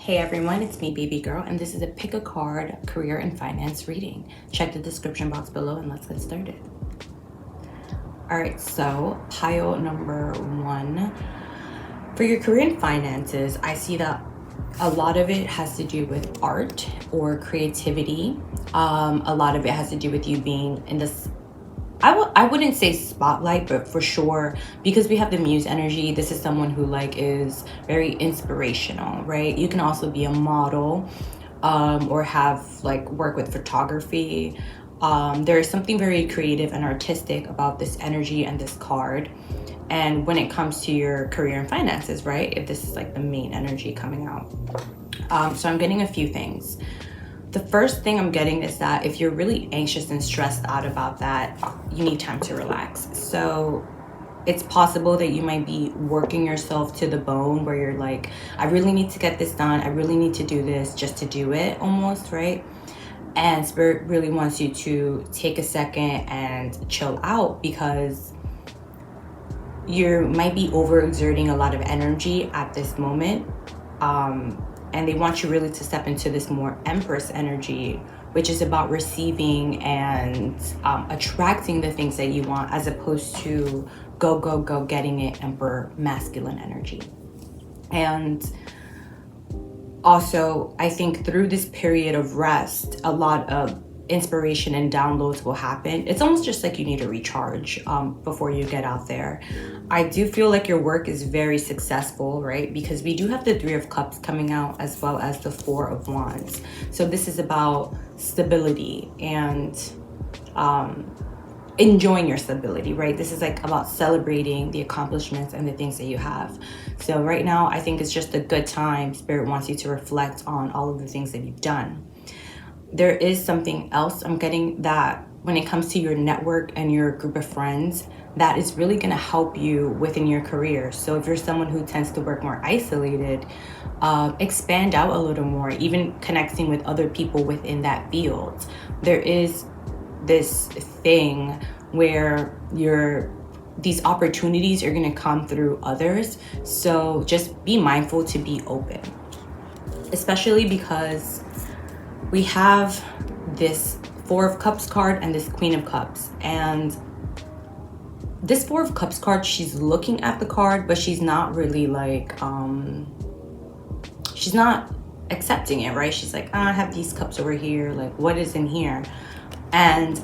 Hey everyone, it's me, Baby Girl, and this is a pick a card career and finance reading. Check the description box below and let's get started. All right, so pile number one. For your career and finances, I see that a lot of it has to do with art or creativity. A lot of it has to do with you being in this, I wouldn't say spotlight, but for sure, because we have the muse energy, this is someone who is very inspirational, right? You can also be a model, or have work with photography. There is something very creative and artistic about this energy and this card. And when it comes to your career and finances, right? If this is the main energy coming out. So I'm getting a few things. The first thing I'm getting is that if you're really anxious and stressed out about that, you need time to relax. So it's possible that you might be working yourself to the bone where you're like, I really need to get this done. I really need to do this just to do it almost, right? And Spirit really wants you to take a second and chill out because you might be overexerting a lot of energy at this moment. And they want you really to step into this more Empress energy, which is about receiving and attracting the things that you want, as opposed to go getting it, Emperor masculine energy. And also, I think through this period of rest, a lot of inspiration and downloads will happen. It's almost just like you need to recharge before you get out there. I do feel like your work is very successful, right? Because we do have the Three of Cups coming out as well as the Four of Wands. So this is about stability and enjoying your stability, right? This is about celebrating the accomplishments and the things that you have. So right now, I think it's just a good time. Spirit wants you to reflect on all of the things that you've done. There is something else I'm getting, that when it comes to your network and your group of friends, that is really going to help you within your career. So if you're someone who tends to work more isolated, expand out a little more, even connecting with other people within that field. There is this thing where these opportunities are going to come through others. So just be mindful to be open, especially because we have this Four of Cups card and this Queen of Cups. And this Four of Cups card, she's looking at the card, but she's not really she's not accepting it, right? She's like, oh, I have these cups over here. What is in here? And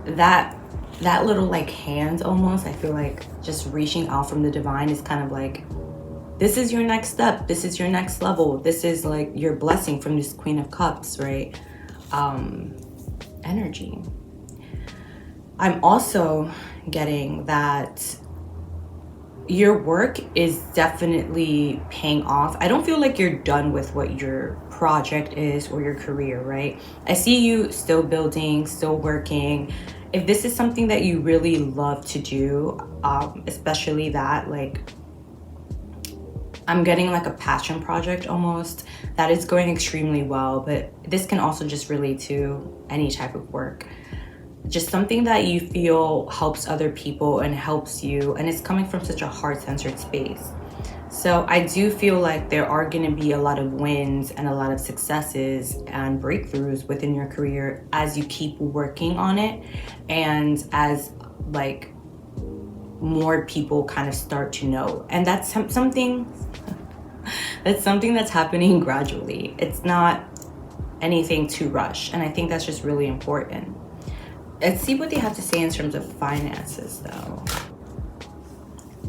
that little hand almost, I feel just reaching out from the divine is kind of this is your next step. This is your next level. This is your blessing from this Queen of Cups, right? Energy. I'm also getting that your work is definitely paying off. I don't feel like you're done with what your project is or your career, right? I see you still building, still working. If this is something that you really love to do, especially that, I'm getting a passion project almost that is going extremely well, but this can also just relate to any type of work. Just something that you feel helps other people and helps you, and it's coming from such a heart-centered space. So I do feel there are going to be a lot of wins and a lot of successes and breakthroughs within your career as you keep working on it, and as more people kind of start to know. And that's something that's happening gradually. It's not anything to rush, and I think that's just really important. Let's see what they have to say in terms of finances, though.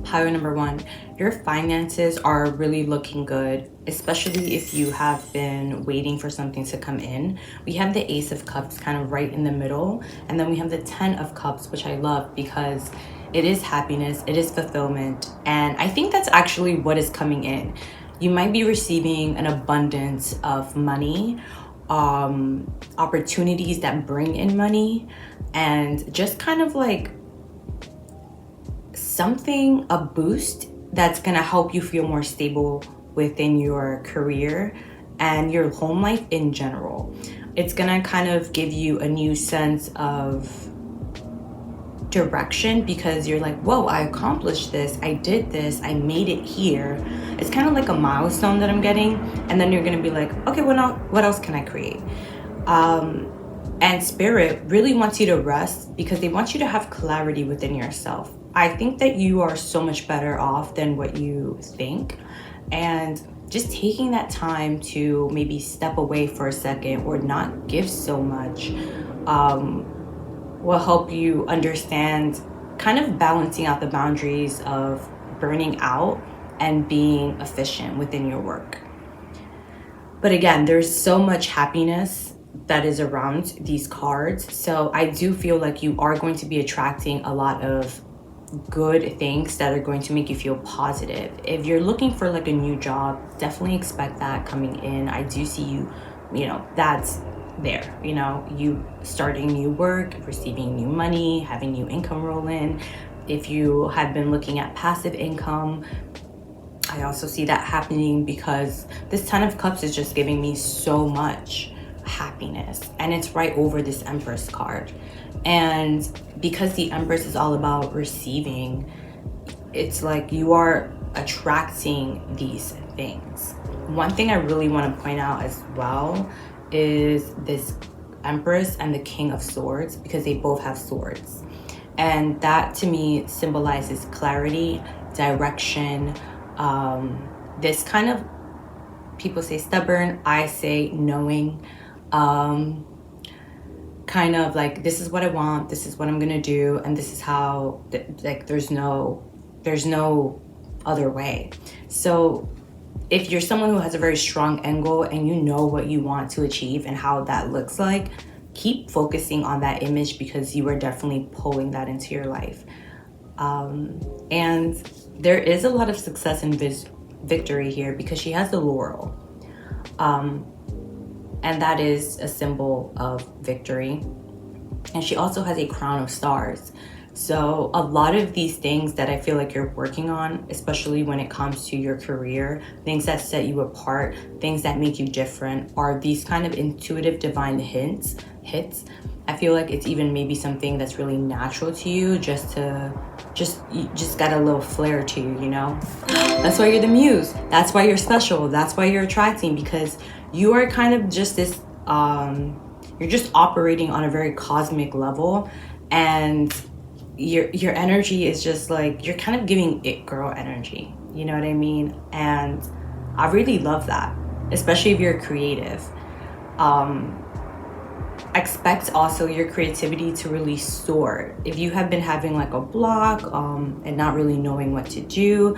Pile number one, your finances are really looking good, especially if you have been waiting for something to come in. We have the Ace of Cups kind of right in the middle, and then we have the 10 of Cups, which I love because it is happiness, it is fulfillment, and I think that's actually what is coming in. You might be receiving an abundance of money, opportunities that bring in money, and just kind of a boost that's gonna help you feel more stable within your career and your home life in general. It's gonna kind of give you a new sense of direction because you're like, whoa, I accomplished this, I did this, I made it here. It's kind of like a milestone that I'm getting, and then you're gonna be like, okay, what else can I create? And Spirit really wants you to rest because they want you to have clarity within yourself. I think that you are so much better off than what you think, and just taking that time to maybe step away for a second or not give so much will help you understand kind of balancing out the boundaries of burning out and being efficient within your work. But again, there's so much happiness that is around these cards. So I do feel like you are going to be attracting a lot of good things that are going to make you feel positive. If you're looking for like a new job, definitely expect that coming in. I do see you, that's there, you starting new work, receiving new money, having new income roll in. If you have been looking at passive income, I also see that happening because this 10 of Cups is just giving me so much happiness, and it's right over this Empress card. And because the Empress is all about receiving, it's like you are attracting these things. One thing I really want to point out as well is this Empress and the King of Swords, because they both have swords. And that to me symbolizes clarity, direction, this kind of, people say stubborn, I say knowing, kind of like, this is what I want, this is what I'm gonna do, and this is how, like, there's no other way. So if you're someone who has a very strong end goal and you know what you want to achieve and how that looks like, keep focusing on that image because you are definitely pulling that into your life. And there is a lot of success and victory here because she has the laurel. And that is a symbol of victory. And she also has a crown of stars. So a lot of these things that I feel like you're working on, especially when it comes to your career, things that set you apart, things that make you different, are these kind of intuitive divine hits. I feel like it's even maybe something that's really natural to you, you just got a little flair to you, That's why you're the muse. That's why you're special. That's why you're attracting, because you are kind of just this, you're just operating on a very cosmic level, and your energy is just like, you're kind of giving it girl energy, you know what I mean? And I really love that, especially if you're creative. Expect also your creativity to really soar. If you have been having like a block and not really knowing what to do,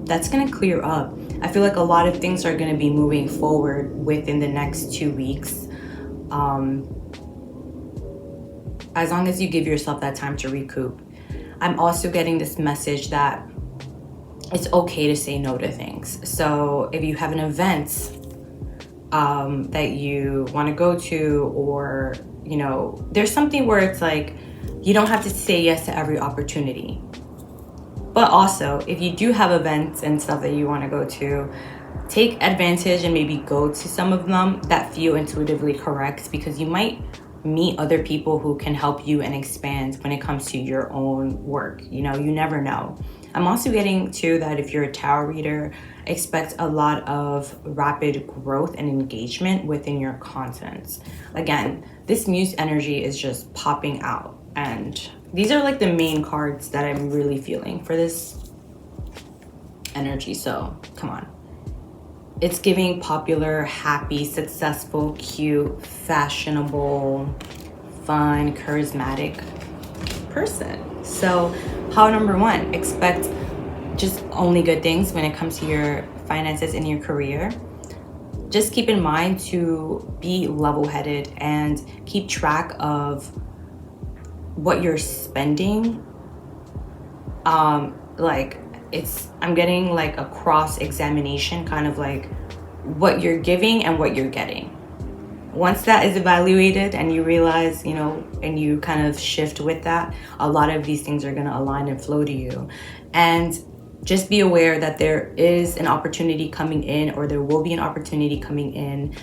that's gonna clear up. I feel like a lot of things are gonna be moving forward within the next 2 weeks. As long as you give yourself that time to recoup. I'm also getting this message that it's okay to say no to things. So if you have an event that you want to go to, or there's something where it's like you don't have to say yes to every opportunity. But also, if you do have events and stuff that you want to go to, take advantage and maybe go to some of them that feel intuitively correct, because you might meet other people who can help you and expand when it comes to your own work. You never know. I'm also getting to that if you're a tarot reader, expect a lot of rapid growth and engagement within your content. Again, this muse energy is just popping out, and these are like the main cards that I'm really feeling for this energy. So come on. It's giving popular, happy, successful, cute, fashionable, fun, charismatic person. So how number 1, expect just only good things when it comes to your finances and your career. Just keep in mind to be level-headed and keep track of what you're spending. I'm getting like a cross-examination, kind of like what you're giving and what you're getting. Once that is evaluated and you realize, and you kind of shift with that, a lot of these things are going to align and flow to you. And just be aware that there is an opportunity coming in, or there will be an opportunity coming in.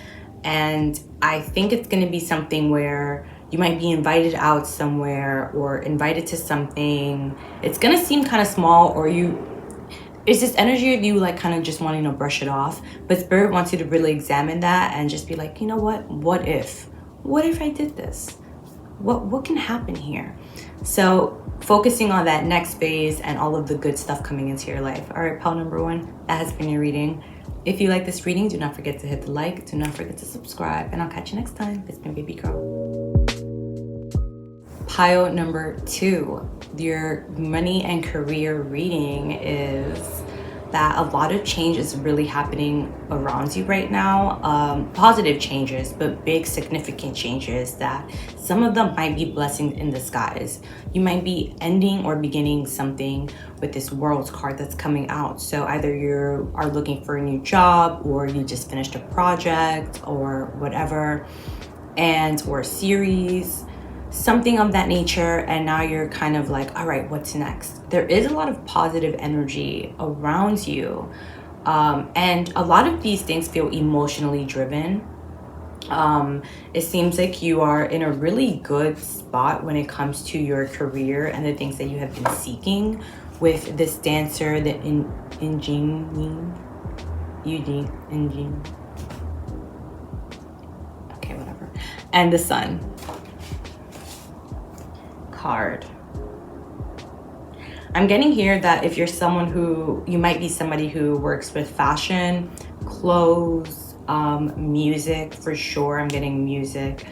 And I think it's going to be something where You might be invited out somewhere or invited to something. It's gonna seem kind of small, or it's this energy of you like kind of just wanting to brush it off. But Spirit wants you to really examine that and just be like, you know what if I did this? What can happen here? So focusing on that next phase and all of the good stuff coming into your life. All right, pile number 1, that has been your reading. If you like this reading, do not forget to hit the like, do not forget to subscribe, and I'll catch you next time. It's been Baby Girl. Pile number 2, your money and career reading is that a lot of change is really happening around you right now. Positive changes, but big significant changes that some of them might be blessings in disguise. You might be ending or beginning something with this World's card that's coming out. So either you are looking for a new job, or you just finished a project or whatever, or a series, something of that nature, and now you're kind of like, all right, what's next? There is a lot of positive energy around you, and a lot of these things feel emotionally driven. It seems like you are in a really good spot when it comes to your career and the things that you have been seeking with this dancer, the Eugene. Okay, whatever. And the Sun card. I'm getting here that if you're someone you might be somebody who works with fashion, clothes, music for sure. I'm getting music,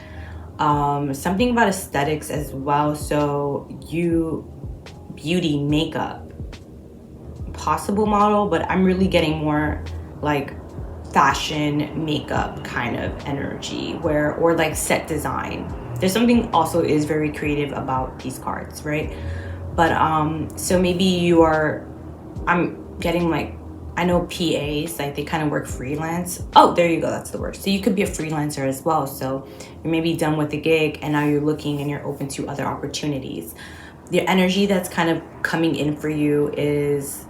something about aesthetics as well. So beauty, makeup, possible model, but I'm really getting more like fashion, makeup kind of energy, or like set design. There's something also is very creative about these cards, right? But so maybe I'm getting like, I know PAs, like they kind of work freelance. Oh, there you go, that's the word. So you could be a freelancer as well. So you're maybe done with the gig and now you're looking and you're open to other opportunities. The energy that's kind of coming in for you is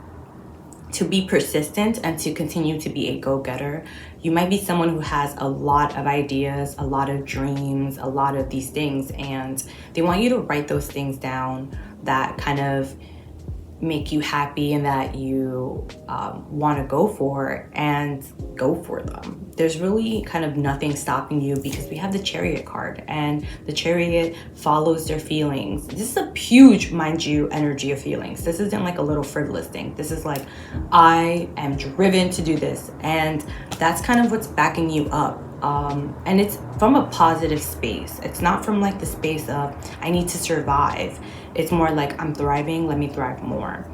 to be persistent and to continue to be a go-getter. You might be someone who has a lot of ideas, a lot of dreams, a lot of these things, and they want you to write those things down that kind of make you happy and that you want to go for, and go for them. There's really kind of nothing stopping you, because we have the Chariot card, and the Chariot follows their feelings. This is a huge, mind you, energy of feelings. This isn't like a little frivolous thing. This is like, I am driven to do this, and that's kind of what's backing you up. And it's from a positive space. It's not from like the space of I need to survive. It's more like I'm thriving, let me thrive more.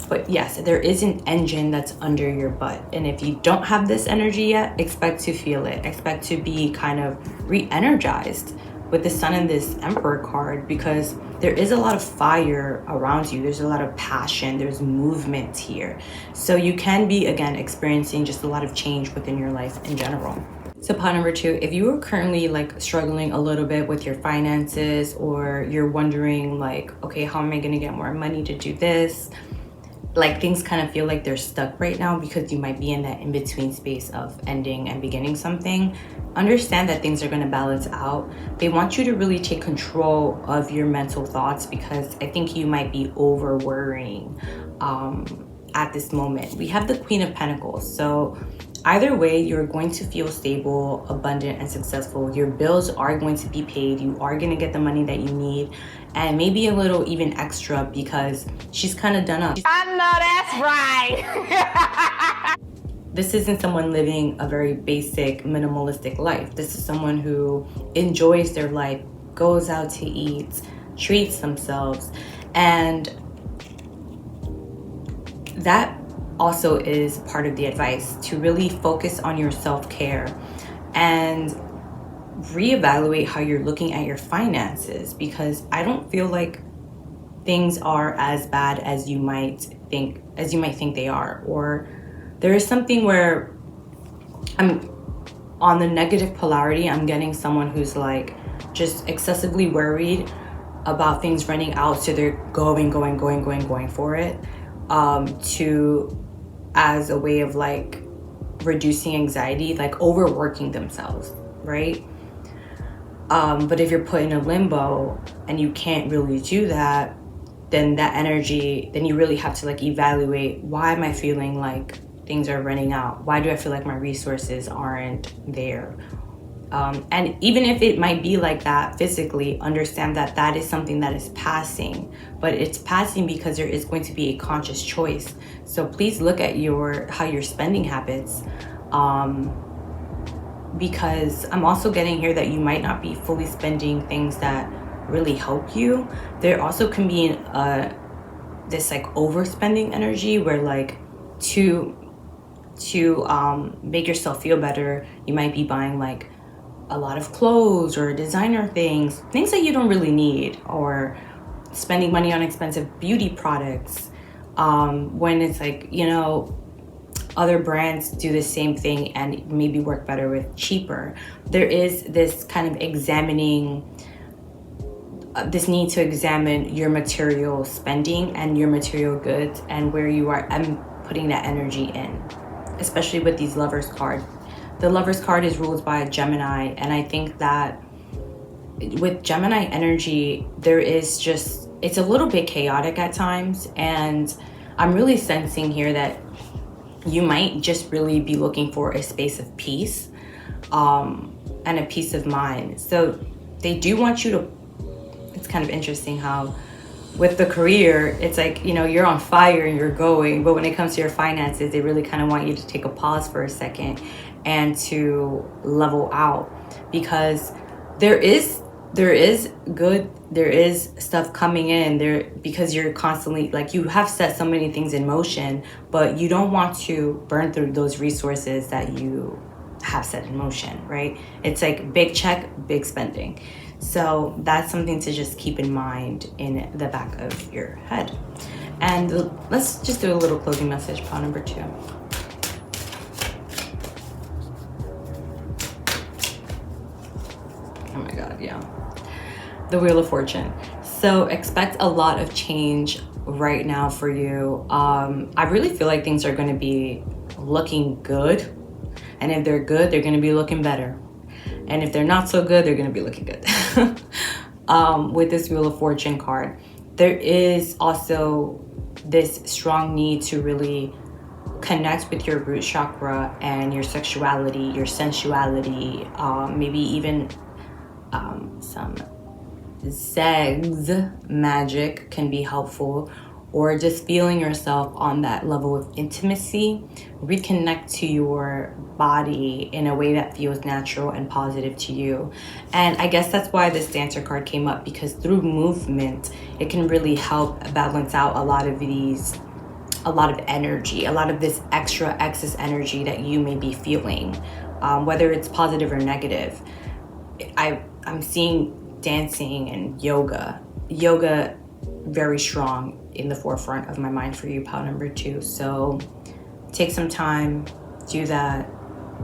But yes, there is an engine that's under your butt, and if you don't have this energy yet, expect to feel it. Expect to be kind of re-energized with the Sun and this Emperor card, because there is a lot of fire around you. There's a lot of passion, there's movement here. So you can be, again, experiencing just a lot of change within your life in general. So pile number 2, if you are currently like struggling a little bit with your finances, or you're wondering like, okay, how am I gonna get more money to do this? Like things kind of feel like they're stuck right now, because you might be in that in-between space of ending and beginning something. Understand that things are going to balance out. They want you to really take control of your mental thoughts, because I think you might be over worrying at this moment. We have the Queen of Pentacles. So either way, you're going to feel stable, abundant, and successful. Your bills are going to be paid. You are going to get the money that you need, and maybe a little even extra, because she's kind of done up. I know that's right. This isn't someone living a very basic, minimalistic life. This is someone who enjoys their life, goes out to eat, treats themselves, and that also is part of the advice, to really focus on your self-care and reevaluate how you're looking at your finances, because I don't feel like things are as bad as you might think they are. Or there is something where I'm on the negative polarity. I'm getting someone who's like just excessively worried about things running out, so they're going for it, as a way of like reducing anxiety, like overworking themselves, right? But if you're put in a limbo and you can't really do that, then that energy, then you really have to like evaluate, why am I feeling like things are running out? Why do I feel like my resources aren't there? And even if it might be like that physically, understand that that is something that is passing, but it's passing because there is going to be a conscious choice. So please look at how your spending habits, because I'm also getting here that you might not be fully spending things that really help you. There also can be this like overspending energy where like to make yourself feel better, you might be buying like a lot of clothes or designer things that you don't really need, or spending money on expensive beauty products, when it's like, you know, other brands do the same thing and maybe work better with cheaper. There is this kind of this need to examine your material spending and your material goods and where you are putting that energy in, especially with these Lovers card. The Lovers card is ruled by a Gemini, and I think that with Gemini energy, it's a little bit chaotic at times, and I'm really sensing here that you might just really be looking for a space of peace, and a peace of mind. So they do want you to, it's kind of interesting how with the career, it's like, you know, you're on fire and you're going, but when it comes to your finances, they really kind of want you to take a pause for a second and to level out, because there is stuff coming in there, because you're constantly like, you have set so many things in motion, but you don't want to burn through those resources that you have set in motion, right? It's like big check, big spending. So that's something to just keep in mind in the back of your head. And let's just do a little closing message, pile number 2. Oh my God, yeah. The Wheel of Fortune. So expect a lot of change right now for you. I really feel like things are going to be looking good. And if they're good, they're going to be looking better. And if they're not so good, they're going to be looking good. With this Wheel of Fortune card, there is also this strong need to really connect with your root chakra and your sexuality, your sensuality, maybe even some sex magic can be helpful, or just feeling yourself on that level of intimacy. Reconnect to your body in a way that feels natural and positive to you. And I guess that's why this Dancer card came up, because through movement, it can really help balance out a lot of energy, a lot of this excess energy that you may be feeling, whether it's positive or negative. I'm seeing dancing and yoga very strong in the forefront of my mind for you, pile number 2. So take some time, do that,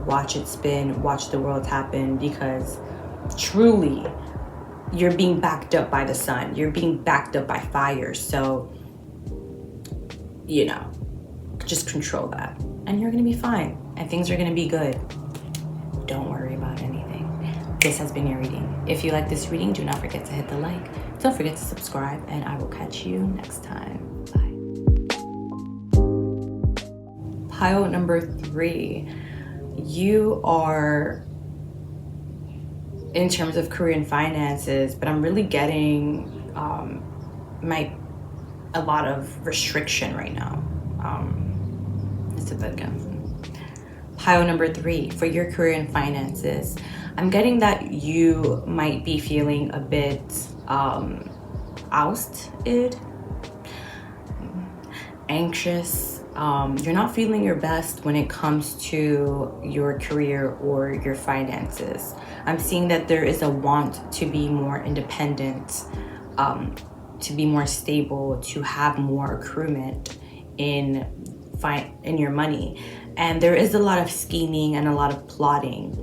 watch it spin, watch the world happen, because truly you're being backed up by the sun, you're being backed up by fire. So, you know, just control that and you're gonna be fine and things are gonna be good. Don't worry about anything. This has been your reading. If you like this reading, do not forget to hit the like. Don't forget to subscribe, and I will catch you next time. Bye. Pile number 3. You are, in terms of career and finances, but I'm really getting a lot of restriction right now. Let's do that again. Pile number 3, for your career and finances, I'm getting that you might be feeling a bit ousted, anxious. You're not feeling your best when it comes to your career or your finances. I'm seeing that there is a want to be more independent, to be more stable, to have more accruement in your money. And there is a lot of scheming and a lot of plotting.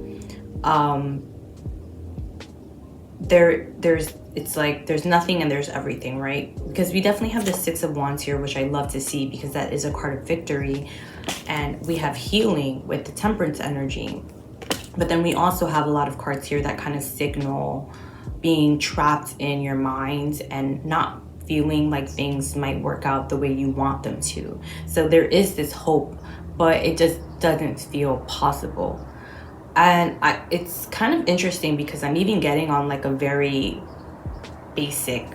It's like there's nothing and there's everything, right? Because we definitely have the 6 of Wands here, which I love to see, because that is a card of victory. And we have healing with the Temperance energy. But then we also have a lot of cards here that kind of signal being trapped in your mind and not feeling like things might work out the way you want them to. So there is this hope, but it just doesn't feel possible. And it's kind of interesting because I'm even getting on like a very basic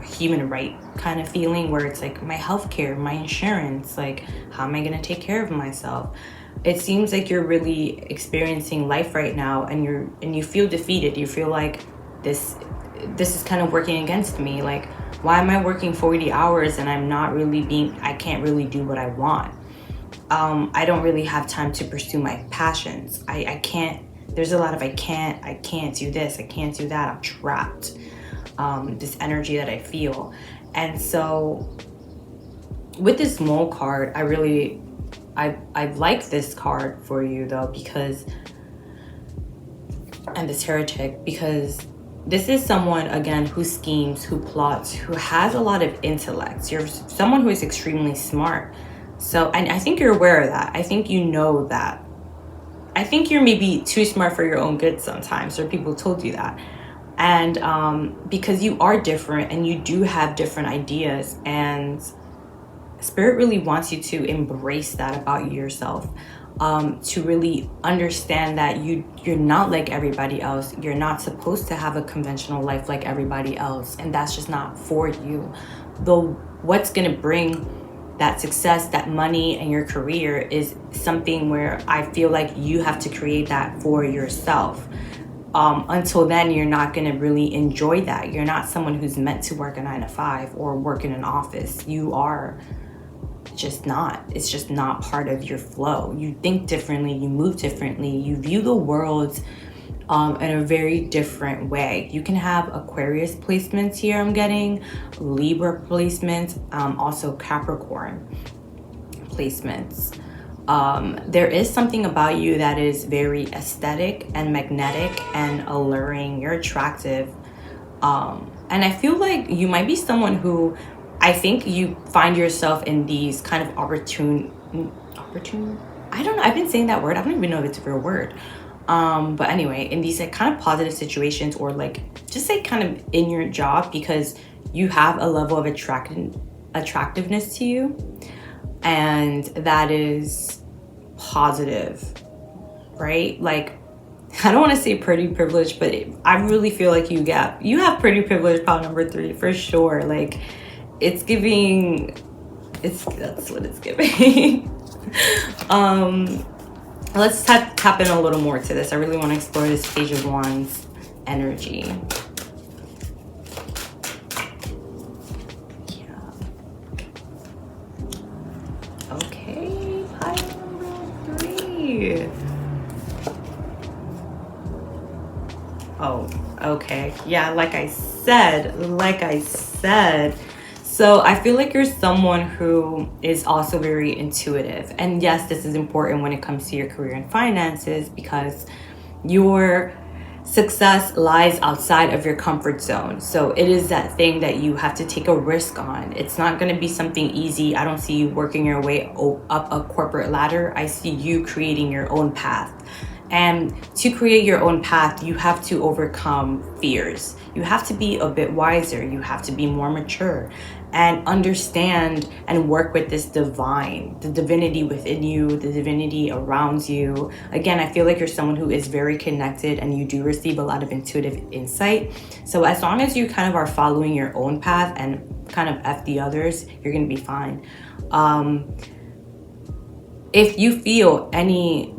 human right kind of feeling where it's like my healthcare, my insurance, like how am I going to take care of myself? It seems like you're really experiencing life right now, and you feel defeated. You feel like this is kind of working against me. Like, why am I working 40 hours and I can't really do what I want? I don't really have time to pursue my passions. I can't, there's a lot of I can't do this, I can't do that. I'm trapped. This energy that I feel. And so with this mole card, I like this card for you though, because, and this heretic, because this is someone, again, who schemes, who plots, who has a lot of intellect. You're someone who is extremely smart. So, and I think you're aware of that. I think you know that. I think you're maybe too smart for your own good sometimes, or people told you that. And because you are different and you do have different ideas, and Spirit really wants you to embrace that about yourself, to really understand that you're not like everybody else. You're not supposed to have a conventional life like everybody else, and that's just not for you. Though what's going to bring that success, that money, and your career is something where I feel like you have to create that for yourself. Until then, you're not going to really enjoy that. You're not someone who's meant to work a 9-to-5 or work in an office. You are just not. It's just not part of your flow. You think differently, you move differently, you view the world in a very different way. You can have Aquarius placements here, I'm getting Libra placements, also Capricorn placements. There is something about you that is very aesthetic and magnetic and alluring. You're attractive. And I feel like you might be someone who, I think you find yourself in these kind of opportune, I don't know, I've been saying that word, I don't even know if it's a real word. But anyway, in these like kind of positive situations, or like just say kind of in your job, because you have a level of attractiveness to you, and that is positive, right? Like, I don't want to say pretty privilege, but I really feel like you have pretty privilege, pile number 3 for sure. Like, it's giving, that's what it's giving. Let's tap in a little more to this. I really want to explore this Page of Wands energy. Yeah. Okay, pile number 3. Oh, okay. Yeah, like I said. So I feel like you're someone who is also very intuitive. And yes, this is important when it comes to your career and finances, because your success lies outside of your comfort zone. So it is that thing that you have to take a risk on. It's not going to be something easy. I don't see you working your way up a corporate ladder. I see you creating your own path. And to create your own path, you have to overcome fears. You have to be a bit wiser. You have to be more mature and understand and work with this divine, the divinity within you, the divinity around you. Again, I feel like you're someone who is very connected, and you do receive a lot of intuitive insight. So as long as you kind of are following your own path and kind of F the others, you're going to be fine. If you feel any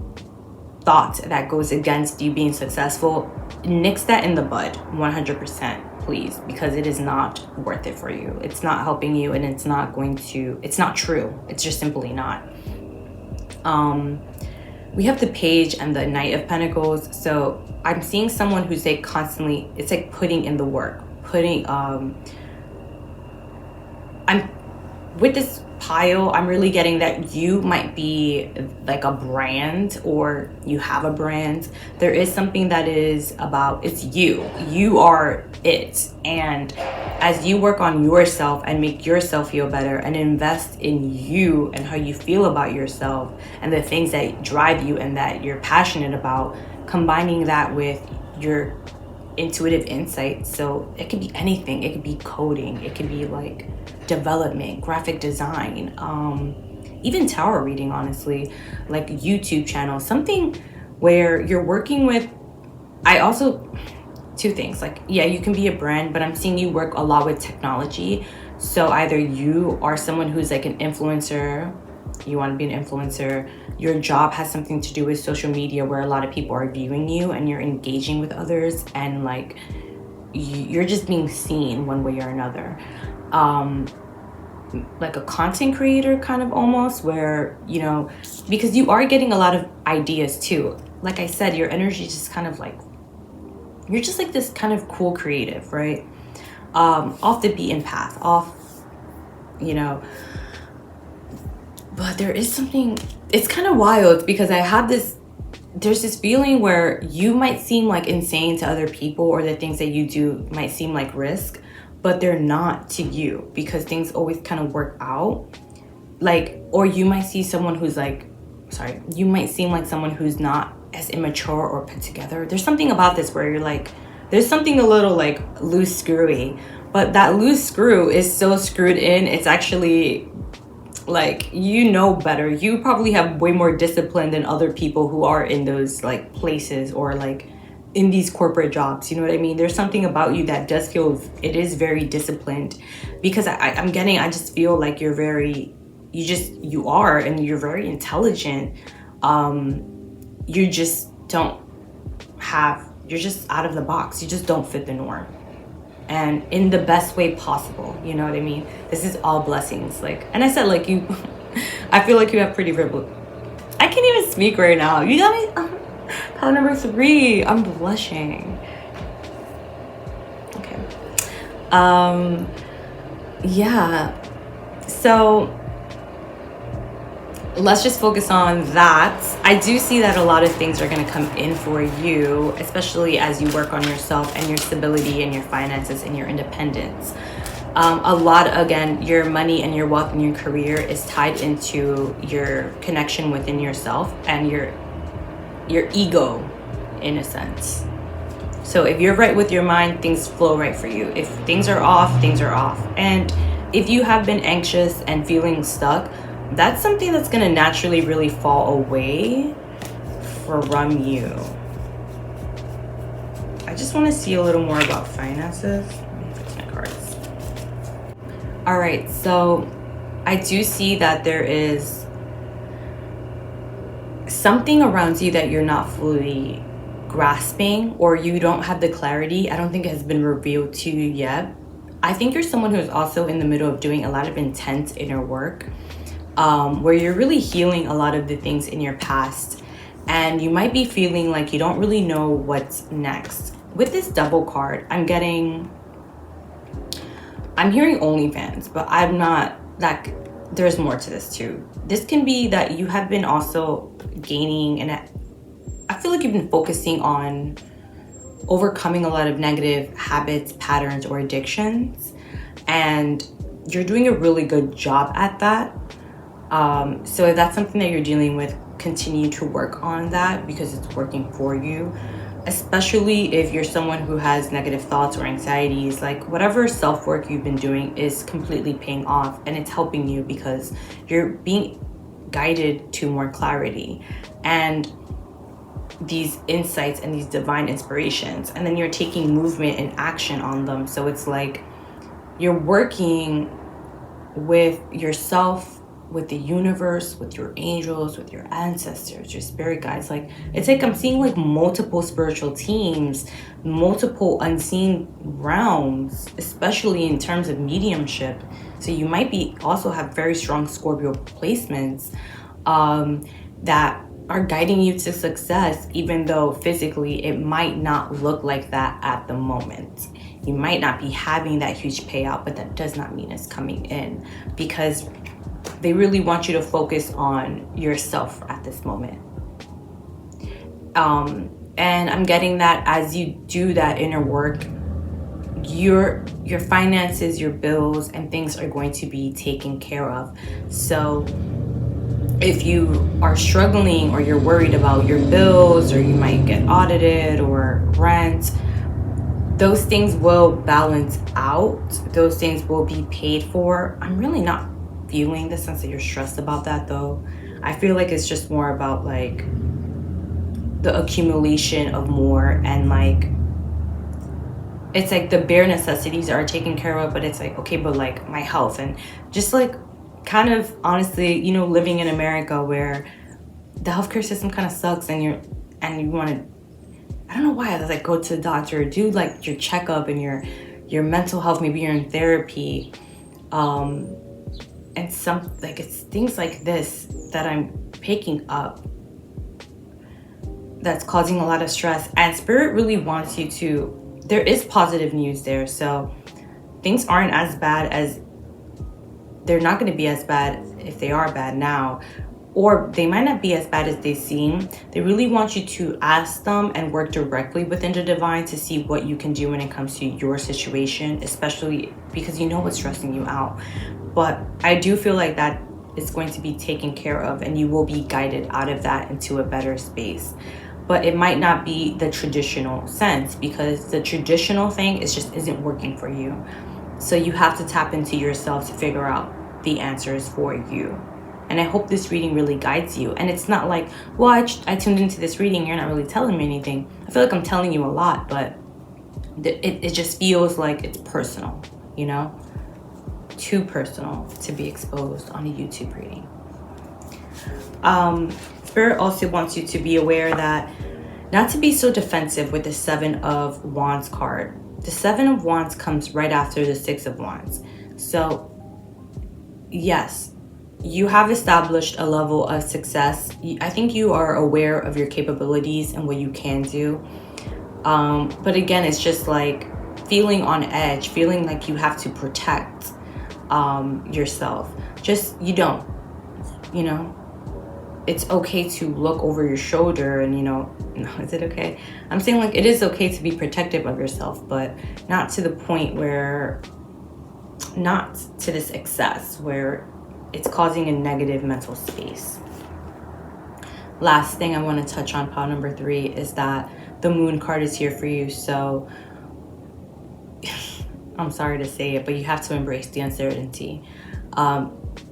thought that goes against you being successful, nix that in the bud 100%, please, because it is not worth it for you. It's not helping you, and it's not true. It's just simply not. We have the Page and the Knight of Pentacles. So I'm seeing someone who's like constantly, it's like putting in the work, I'm with this pile, I'm really getting that you might be like a brand, or you have a brand. There is something that is about, it's you are it. And as you work on yourself and make yourself feel better and invest in you and how you feel about yourself and the things that drive you and that you're passionate about, combining that with your intuitive insight. So it could be anything. It could be coding, it could be like development, graphic design, even tarot reading, honestly, like YouTube channel, something where you're working with. I also, two things, like, yeah, you can be a brand, but I'm seeing you work a lot with technology. So either you are someone who's like an influencer, you want to be an influencer, your job has something to do with social media where a lot of people are viewing you and you're engaging with others, and like you're just being seen one way or another. Like a content creator kind of, almost, where, you know, because you are getting a lot of ideas too. Like I said, your energy is just kind of like, you're just like this kind of cool creative, right? Off the beaten path, off, you know. But there is something, it's kind of wild because I have this, there's this feeling where you might seem like insane to other people, or the things that you do might seem like risk, but they're not to you, because things always kind of work out. Like, or you might see someone who's like, sorry, you might seem like someone who's not as immature or put together. There's something about this where you're like, there's something a little like loose screwy, but that loose screw is so screwed in, it's actually like, you know better. You probably have way more discipline than other people who are in those like places, or like in these corporate jobs, you know what I mean? There's something about you that does feel, it is very disciplined, because I just feel like you're very, you are, and you're very intelligent. You just don't have, you're just out of the box. You just don't fit the norm, and in the best way possible, you know what I mean? This is all blessings. Like, and I said, like, you I feel like you have pretty verbal, I can't even speak right now. You got me. Pile number 3, I'm blushing. Okay. Yeah, so let's just focus on that. I do see that a lot of things are going to come in for you, especially as you work on yourself and your stability and your finances and your independence. A lot, again, your money and your wealth and your career is tied into your connection within yourself and your ego, in a sense. So if you're right with your mind, things flow right for you. If things are off, things are off. And if you have been anxious and feeling stuck, that's something that's going to naturally really fall away from you. I just want to see a little more about finances. Let me fix my cards. All right, so I do see that there is something around you that you're not fully grasping, or you don't have the clarity. I don't think it has been revealed to you yet. I think you're someone who is also in the middle of doing a lot of intense inner work, where you're really healing a lot of the things in your past, and you might be feeling like you don't really know what's next. With this double card, I'm hearing OnlyFans, but I'm not, like, there's more to this too. This can be that you have been also gaining, and I feel like you've been focusing on overcoming a lot of negative habits, patterns, or addictions, and you're doing a really good job at that. So if that's something that you're dealing with, continue to work on that, because it's working for you. Especially if you're someone who has negative thoughts or anxieties, like whatever self-work you've been doing is completely paying off, and it's helping you because you're being guided to more clarity and these insights and these divine inspirations, and then you're taking movement and action on them. So it's like you're working with yourself, with the universe, with your angels, with your ancestors, your spirit guides. Like, it's like I'm seeing like multiple spiritual teams, multiple unseen realms, especially in terms of mediumship. So you might be also have very strong Scorpio placements that are guiding you to success, even though physically it might not look like that at the moment. You might not be having that huge payout, but that does not mean it's coming in, because they really want you to focus on yourself at this moment. And I'm getting that as you do that inner work, your finances, your bills, and things are going to be taken care of. So if you are struggling or you're worried about your bills, or you might get audited, or rent, those things will balance out. Those things will be paid for. I'm really not feeling the sense that you're stressed about that, though. I feel like it's just more about like the accumulation of more, and like it's like the bare necessities are taken care of, but it's like, okay, but like my health, and just like kind of honestly, you know, living in America where the healthcare system kind of sucks, and you want to, I don't know why, I was like, go to the doctor, do like your checkup and your mental health, maybe you're in therapy, and some like it's things like this that I'm picking up that's causing a lot of stress. And spirit really wants you to, there is positive news there. So things aren't as bad as, they're not going to be as bad if they are bad now, or they might not be as bad as they seem. They really want you to ask them and work directly within the divine to see what you can do when it comes to your situation, especially because you know what's stressing you out. But I do feel like that is going to be taken care of, and you will be guided out of that into a better space. But it might not be the traditional sense, because the traditional thing is just isn't working for you. So you have to tap into yourself to figure out the answers for you. And I hope this reading really guides you. And it's not like, well, I tuned into this reading, you're not really telling me anything. I feel like I'm telling you a lot, but it just feels like it's personal, you know? Too personal to be exposed on a YouTube reading. Spirit also wants you to be aware that not to be so defensive with the 7 of Wands card. The 7 of Wands comes right after the 6 of Wands. So yes, you have established a level of success. I think you are aware of your capabilities and what you can do. But again, it's just like feeling on edge, feeling like you have to protect yourself. Just, you don't, you know, it's okay to look over your shoulder and, you know, no, is it okay? I'm saying like it is okay to be protective of yourself, but not to the point where, not to this excess where it's causing a negative mental space. Last thing I want to touch on, pile number 3, is that the Moon card is here for you. So I'm sorry to say it, but you have to embrace the uncertainty.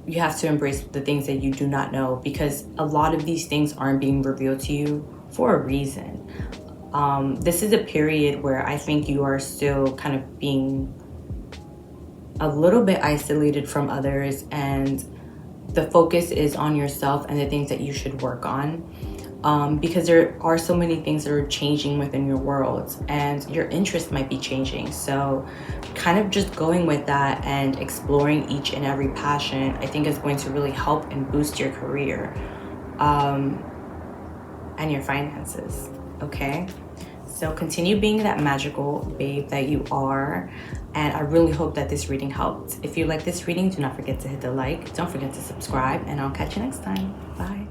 You have to embrace the things that you do not know, because a lot of these things aren't being revealed to you for a reason. This is a period where I think you are still kind of being a little bit isolated from others, and the focus is on yourself and the things that you should work on, because there are so many things that are changing within your world, and your interest might be changing. So kind of just going with that and exploring each and every passion, I think is going to really help and boost your career and your finances. Okay, so continue being that magical babe that you are. And I really hope that this reading helped. If you like this reading, do not forget to hit the like. Don't forget to subscribe, and I'll catch you next time. Bye.